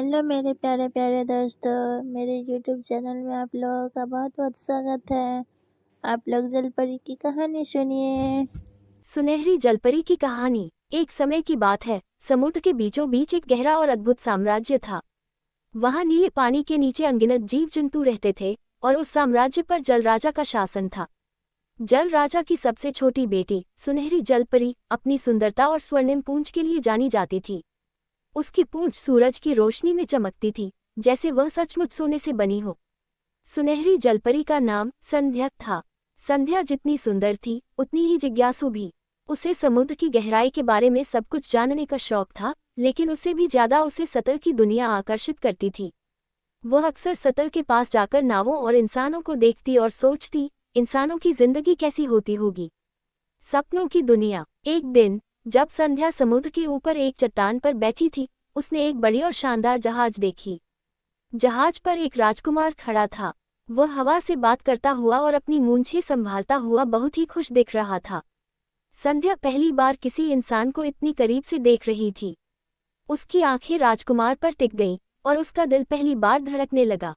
Hello मेरे प्यारे प्यारे दोस्तों, मेरे यूट्यूब चैनल में आप लोगों का बहुत बहुत स्वागत है। आप लोग जलपरी की कहानी सुनिए। सुनहरी जलपरी की कहानी। एक समय की बात है, समुद्र के बीचों बीच एक गहरा और अद्भुत साम्राज्य था। वहां नीले पानी के नीचे अनगिनत जीव जंतु रहते थे और उस साम्राज्य पर जल राजा का शासन था। जल राजा की सबसे छोटी बेटी सुनहरी जलपरी अपनी सुंदरता और स्वर्णिम पूंछ के लिए जानी जाती थी। उसकी पूंछ सूरज की रोशनी में चमकती थी, जैसे वह सचमुच सोने से बनी हो। सुनहरी जलपरी का नाम संध्या था। संध्या जितनी सुंदर थी उतनी ही जिज्ञासु भी। उसे समुद्र की गहराई के बारे में सब कुछ जानने का शौक था, लेकिन उससे भी ज्यादा उसे सतह की दुनिया आकर्षित करती थी। वह अक्सर सतह के पास जाकर नावों और इंसानों को देखती और सोचती, इंसानों की जिंदगी कैसी होती होगी। सपनों की दुनिया। एक दिन जब संध्या समुद्र के ऊपर एक चट्टान पर बैठी थी, उसने एक बड़ी और शानदार जहाज देखी। जहाज पर एक राजकुमार खड़ा था। वह हवा से बात करता हुआ और अपनी मूंछें संभालता हुआ बहुत ही खुश दिख रहा था। संध्या पहली बार किसी इंसान को इतनी करीब से देख रही थी। उसकी आंखें राजकुमार पर टिक गईं और उसका दिल पहली बार धड़कने लगा।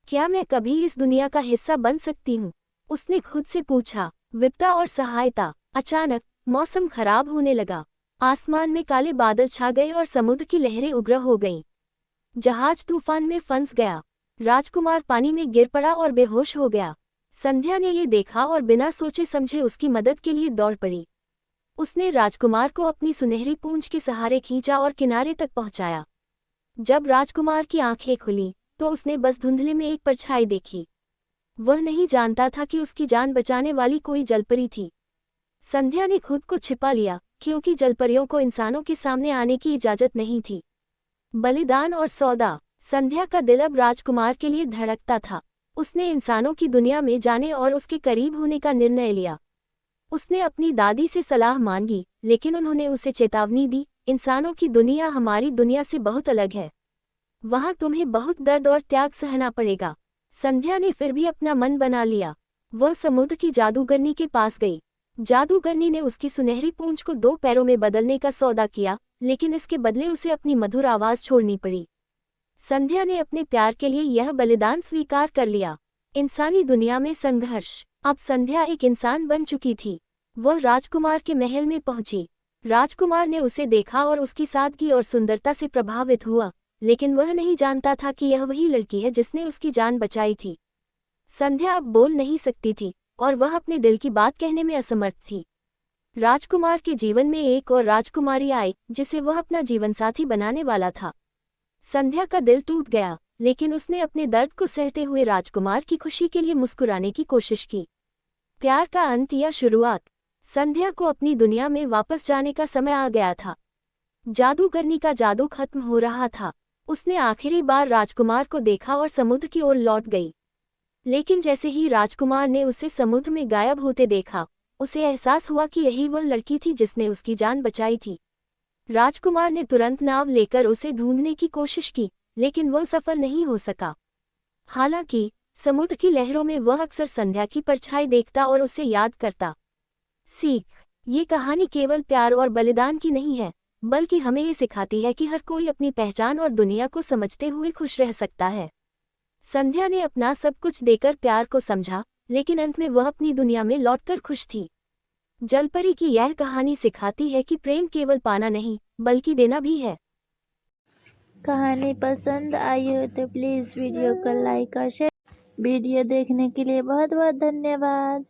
क्या मैं कभी इस दुनिया का हिस्सा बन सकती हूँ? उसने खुद से पूछा। विपदा और सहायता। अचानक मौसम खराब होने लगा। आसमान में काले बादल छा गए और समुद्र की लहरें उग्र हो गईं। जहाज तूफान में फंस गया। राजकुमार पानी में गिर पड़ा और बेहोश हो गया। संध्या ने ये देखा और बिना सोचे समझे उसकी मदद के लिए दौड़ पड़ी। उसने राजकुमार को अपनी सुनहरी पूंछ के सहारे खींचा और किनारे तक पहुंचाया। जब राजकुमार की आंखें खुली तो उसने बस धुंधले में एक परछाई देखी। वह नहीं जानता था कि उसकी जान बचाने वाली कोई जलपरी थी। संध्या ने खुद को छिपा लिया, क्योंकि जलपरियों को इंसानों के सामने आने की इजाजत नहीं थी। बलिदान और सौदा। संध्या का दिल अब राजकुमार के लिए धड़कता था। उसने इंसानों की दुनिया में जाने और उसके करीब होने का निर्णय लिया। उसने अपनी दादी से सलाह मांगी, लेकिन उन्होंने उसे चेतावनी दी, इंसानों की दुनिया हमारी दुनिया से बहुत अलग है। वहां तुम्हें बहुत दर्द और त्याग सहना पड़ेगा। संध्या ने फिर भी अपना मन बना लिया। वह समुद्र की जादूगरनी के पास गई। जादूगरनी ने उसकी सुनहरी पूंछ को 2 पैरों में बदलने का सौदा किया, लेकिन इसके बदले उसे अपनी मधुर आवाज छोड़नी पड़ी। संध्या ने अपने प्यार के लिए यह बलिदान स्वीकार कर लिया। इंसानी दुनिया में संघर्ष। अब संध्या एक इंसान बन चुकी थी। वह राजकुमार के महल में पहुंची। राजकुमार ने उसे देखा और उसकी सादगी और सुंदरता से प्रभावित हुआ, लेकिन वह नहीं जानता था कि यह वही लड़की है जिसने उसकी जान बचाई थी। संध्या अब बोल नहीं सकती थी और वह अपने दिल की बात कहने में असमर्थ थी। राजकुमार के जीवन में एक और राजकुमारी आई, जिसे वह अपना जीवनसाथी बनाने वाला था। संध्या का दिल टूट गया, लेकिन उसने अपने दर्द को सहते हुए राजकुमार की खुशी के लिए मुस्कुराने की कोशिश की। प्यार का अंत या शुरुआत। संध्या को अपनी दुनिया में वापस जाने का समय आ गया था। जादूगरनी का जादू खत्म हो रहा था। उसने आखिरी बार राजकुमार को देखा और समुद्र की ओर लौट गई। लेकिन जैसे ही राजकुमार ने उसे समुद्र में गायब होते देखा, उसे एहसास हुआ कि यही वह लड़की थी जिसने उसकी जान बचाई थी। राजकुमार ने तुरंत नाव लेकर उसे ढूंढने की कोशिश की, लेकिन वह सफल नहीं हो सका। हालांकि समुद्र की लहरों में वह अक्सर संध्या की परछाई देखता और उसे याद करता। सीख। ये कहानी केवल प्यार और बलिदान की नहीं है, बल्कि हमें ये सिखाती है कि हर कोई अपनी पहचान और दुनिया को समझते हुए खुश रह सकता है। संध्या ने अपना सब कुछ देकर प्यार को समझा, लेकिन अंत में वह अपनी दुनिया में लौटकर खुश थी। जलपरी की यह कहानी सिखाती है कि प्रेम केवल पाना नहीं, बल्कि देना भी है। कहानी पसंद आई हो तो प्लीज़ वीडियो को लाइक और शेयर। वीडियो देखने के लिए बहुत बहुत धन्यवाद।